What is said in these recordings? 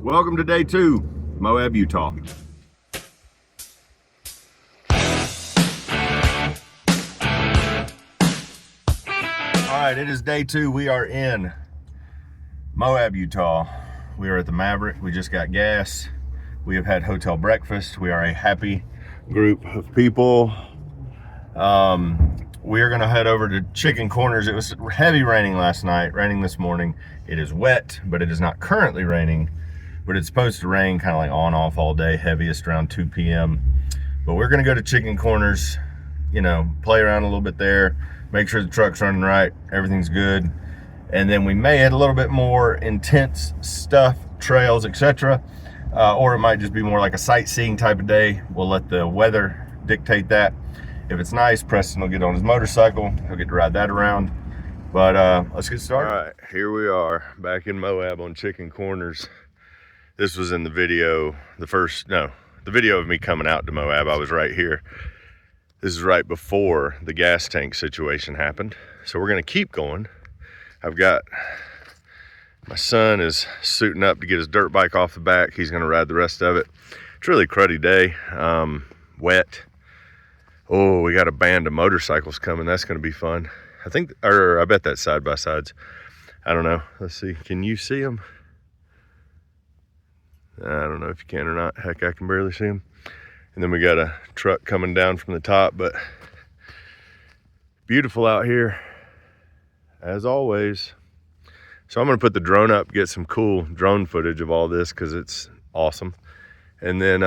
Welcome to day 2, Moab, Utah. Alright, it is day 2. We are in Moab, Utah. We are at the Maverick. We just got gas. We have had hotel breakfast. We are a happy group of people. We are going to head over to Chicken Corners. It was heavy raining last night, raining this morning. It is wet, but it is not currently raining. But it's supposed to rain kind of like on off all day, heaviest around 2 p.m. But we're going to go to Chicken Corners, you know, play around a little bit there, make sure the truck's running right, everything's good. And then we may add a little bit more intense stuff, trails, etc. Or it might just be more like a sightseeing type of day. We'll let the weather dictate that. If it's nice, Preston will get on his motorcycle. He'll get to ride that around. But let's get started. All right, here we are back in Moab on Chicken Corners. This was in the video, the video of me coming out to Moab. I was right here. This is right before the gas tank situation happened. So we're gonna keep going. My son is suiting up to get his dirt bike off the back. He's gonna ride the rest of it. It's really a cruddy day, wet. Oh, we got a band of motorcycles coming. That's gonna be fun. I bet that's side by sides. I don't know. Let's see. Can you see them? I don't know if you can or not. Heck, I can barely see them. And then we got a truck coming down from the top, but beautiful out here as always. So I'm gonna put the drone up, get some cool drone footage of all this because it's awesome. And then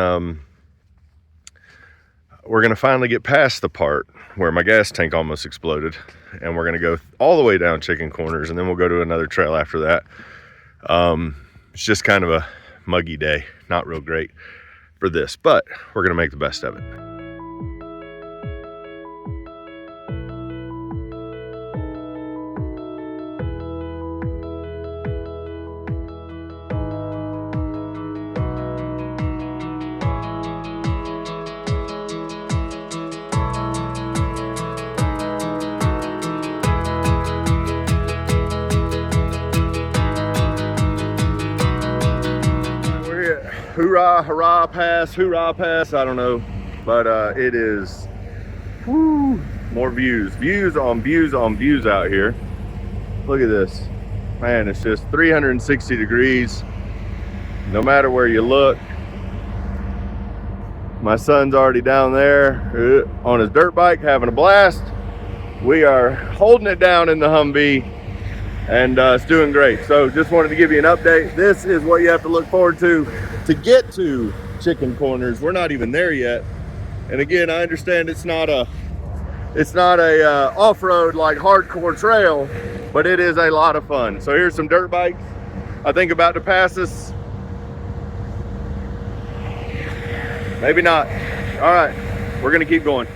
we're gonna finally get past the part where my gas tank almost exploded, and we're gonna go all the way down Chicken Corners, and then we'll go to another trail after that. It's just kind of a muggy day, not real great for this, but we're gonna make the best of it. Hurrah pass, I don't know, but it is more views on views out here. Look at this, man. It's just 360 degrees no matter where you look. My son's already down there on his dirt bike having a blast. We are holding it down in the Humvee, and it's doing great. So just wanted to give you an update. This is what you have to look forward to get to Chicken Corners. We're not even there yet. And again, I understand it's not a off-road like hardcore trail, but it is a lot of fun. So here's some dirt bikes, I think about to pass us. Maybe not. All right, we're gonna keep going.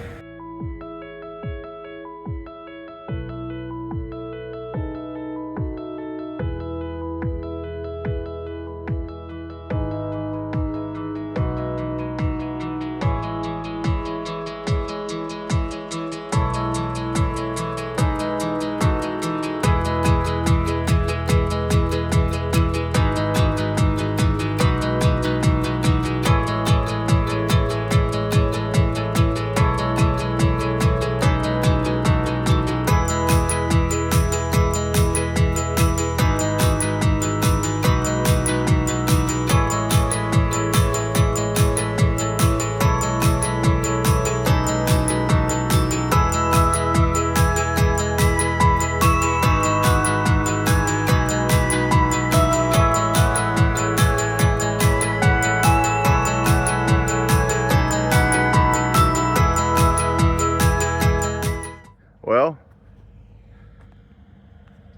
Well,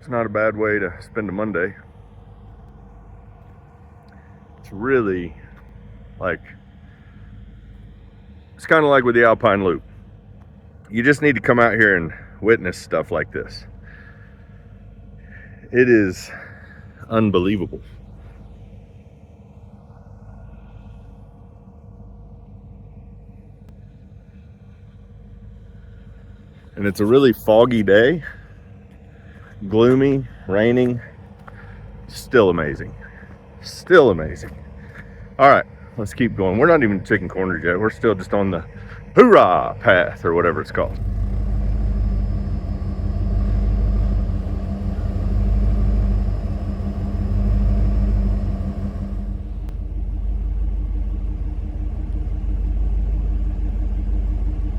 it's not a bad way to spend a Monday. It's really it's kind of like with the Alpine Loop. You just need to come out here and witness stuff like this. It is unbelievable. And it's a really foggy day, gloomy, raining, still amazing. Still amazing. All right, let's keep going. We're not even chicken corners yet. We're still just on the Hurrah path or whatever it's called.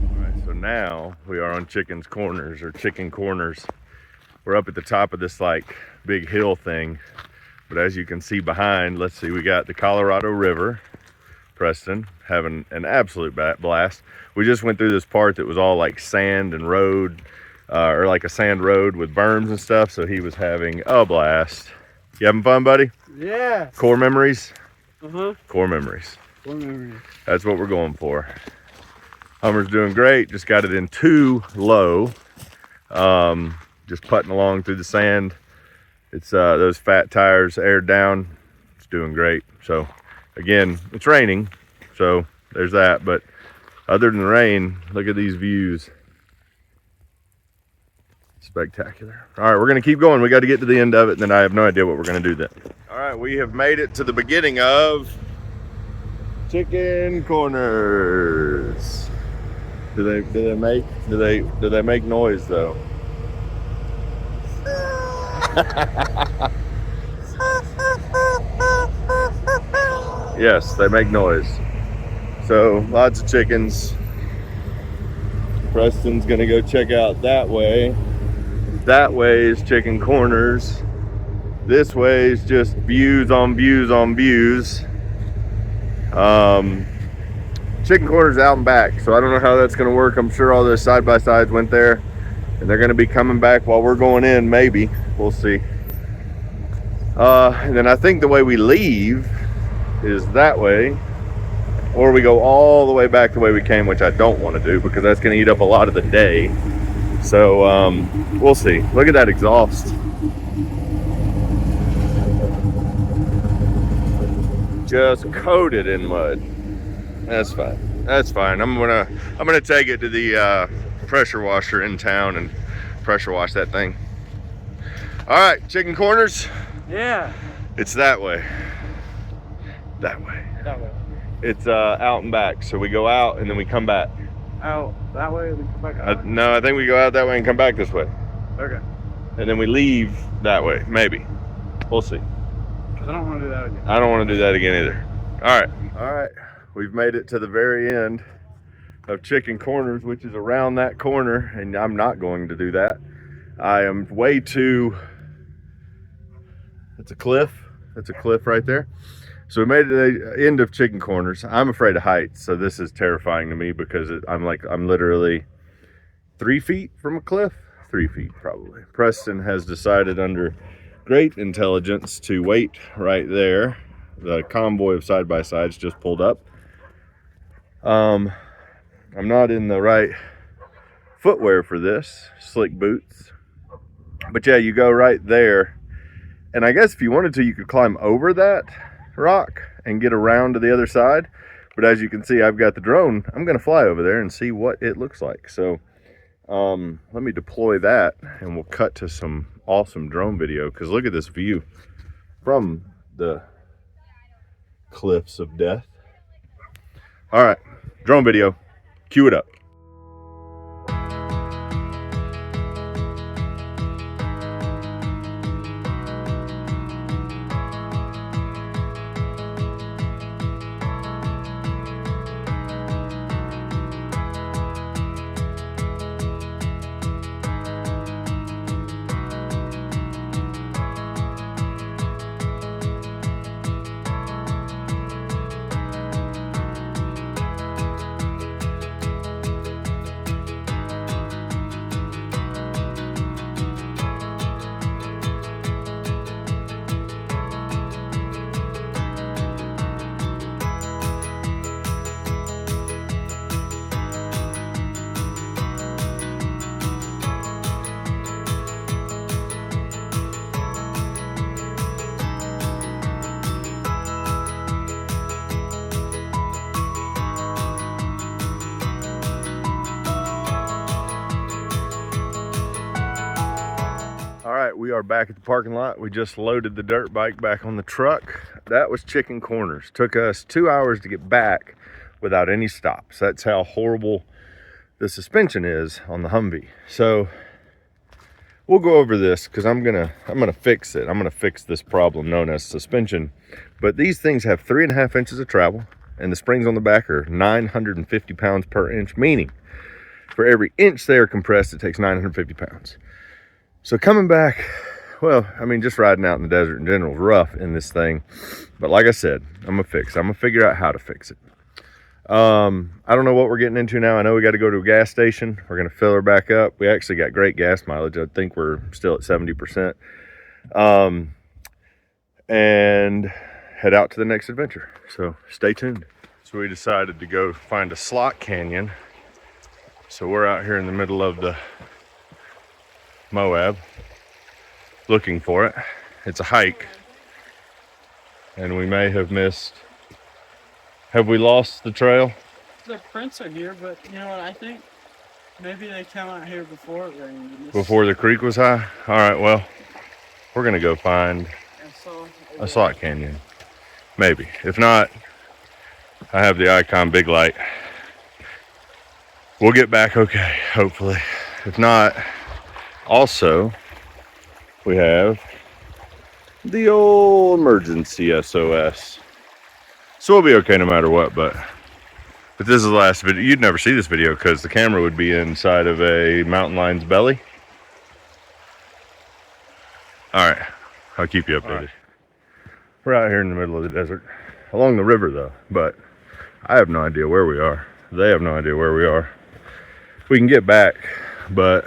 All right, so now we are on chicken corners. We're up at the top of this like big hill thing. But as you can see behind, let's see, we got the Colorado River, Preston, having an absolute blast. We just went through this part that was all like sand and road, or like a sand road with berms and stuff. So he was having a blast. You having fun, buddy? Yeah. Core memories? Uh-huh. Core memories. Core memories. That's what we're going for. Hummer's doing great. Just got it in too low. Just putting along through the sand. It's those fat tires aired down. It's doing great. So again, it's raining, so there's that. But other than the rain, look at these views. Spectacular. All right, we're gonna keep going. We got to get to the end of it, and then I have no idea what we're gonna do then. All right, we have made it to the beginning of chicken corners. Do they make noise though? Yes, they make noise. So lots of chickens. Preston's gonna go check out that way. That way is chicken corners. This way is just views on views on views. Chicken corners out and back. So I don't know how that's gonna work. I'm sure all those side-by-sides went there. And they're gonna be coming back while we're going in, maybe. We'll see. And then I think the way we leave is that way, or we go all the way back the way we came, which I don't want to do because that's gonna eat up a lot of the day. So we'll see. Look at that exhaust. Just coated in mud. That's fine. That's fine. I'm gonna take it to the pressure washer in town and pressure wash that thing. All right, chicken corners. Yeah. It's that way. That way. That way. It's out and back. So we go out and then we come back. Out that way, we come back out? No, I think we go out that way and come back this way. Okay. And then we leave that way, maybe. We'll see. Because I don't want to do that again. I don't want to do that again either. All right. All right. We've made it to the very end of chicken corners, which is around that corner, and I'm not going to do that. I am way too, it's a cliff. It's a cliff right there. So we made it to the end of chicken corners. I'm afraid of heights, so this is terrifying to me because I'm literally 3 feet from a cliff. 3 feet probably. Preston has decided under great intelligence to wait right there. The convoy of side-by-sides just pulled up. I'm not in the right footwear for this, slick boots. But yeah, you go right there. And I guess if you wanted to, you could climb over that rock and get around to the other side. But as you can see, I've got the drone. I'm gonna fly over there and see what it looks like. So let me deploy that and we'll cut to some awesome drone video, because look at this view from the cliffs of death. All right, drone video, cue it up. We are back at the parking lot. We just loaded the dirt bike back on the truck. That was chicken corners. Took us 2 hours to get back without any stops. That's how horrible the suspension is on the Humvee. So we'll go over this because I'm gonna fix it. I'm gonna fix this problem known as suspension. But these things have 3.5 inches of travel, and the springs on the back are 950 pounds per inch, meaning for every inch they are compressed, it takes 950 pounds. So coming back, well, I mean, just riding out in the desert in general is rough in this thing. But like I said, I'm gonna fix it. I'm gonna figure out how to fix it. I don't know what we're getting into now. I know we got to go to a gas station. We're gonna fill her back up. We actually got great gas mileage. I think we're still at 70%. And head out to the next adventure. So stay tuned. So we decided to go find a slot canyon. So we're out here in the middle of the Moab looking for it. It's a hike, and we may have missed. Have we lost the trail? The prints are here, but you know what I think? Maybe they come out here before it rained. Before the creek was high? All right, well, we're gonna go find a slot canyon. Maybe. If not, I have the Icon big light. We'll get back okay, hopefully. If not, also, we have the old emergency SOS. So we'll be okay no matter what, but this is the last video. You'd never see this video because the camera would be inside of a mountain lion's belly. All right, I'll keep you updated. Right. We're out here in the middle of the desert, along the river though, but I have no idea where we are. They have no idea where we are. We can get back, but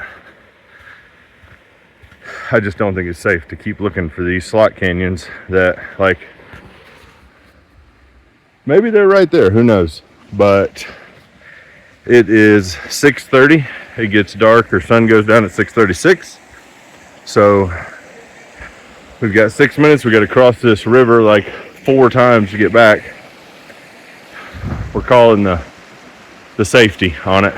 I just don't think it's safe to keep looking for these slot canyons that, like, maybe they're right there, who knows? But it is 6:30. It gets dark, or sun goes down at 6:36. So we've got 6 minutes. We got to cross this river like 4 times to get back. We're calling the safety on it.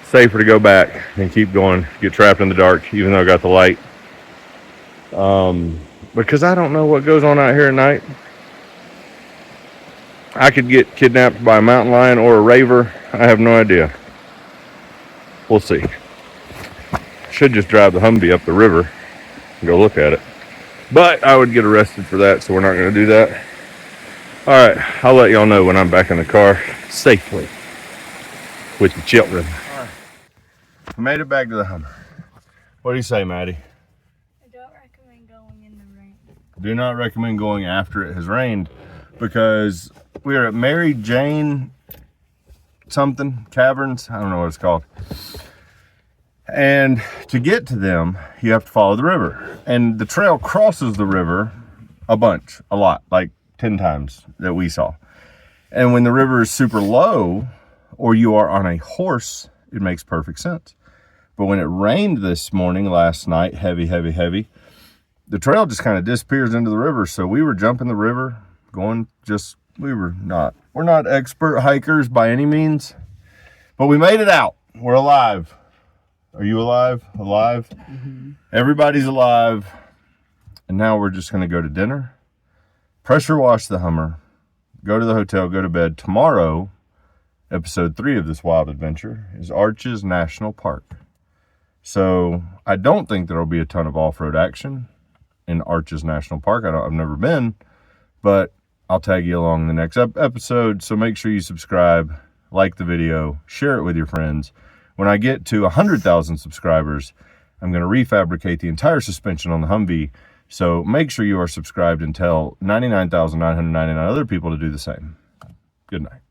Safer to go back and keep going, get trapped in the dark, even though I got the light. Because I don't know what goes on out here at night. I could get kidnapped by a mountain lion or a raver. I have no idea. We'll see. Should just drive the Humvee up the river and go look at it. But I would get arrested for that, so we're not going to do that. All right, I'll let y'all know when I'm back in the car safely with the children. All right, I made it back to the Hummer. What do you say, Maddie? I don't recommend going in the rain. Do not recommend going after it has rained, because we are at Mary Jane something caverns. I don't know what it's called. And to get to them, you have to follow the river. And the trail crosses the river a lot, like 10 times that we saw. And when the river is super low, or you are on a horse, it makes perfect sense. But when it rained this morning, last night, heavy, the trail just kind of disappears into the river. So we were jumping the river, we're not expert hikers by any means, but we made it out. We're alive. Are you alive? Alive? Mm-hmm. Everybody's alive. And now we're just going to go to dinner, pressure wash the Hummer, go to the hotel, go to bed. Tomorrow, episode 3 of this wild adventure is Arches National Park. So I don't think there'll be a ton of off-road action in Arches National Park. I've never been, but I'll tag you along in the next episode. So make sure you subscribe, like the video, share it with your friends. When I get to 100,000 subscribers, I'm going to refabricate the entire suspension on the Humvee. So make sure you are subscribed and tell 99,999 other people to do the same. Good night.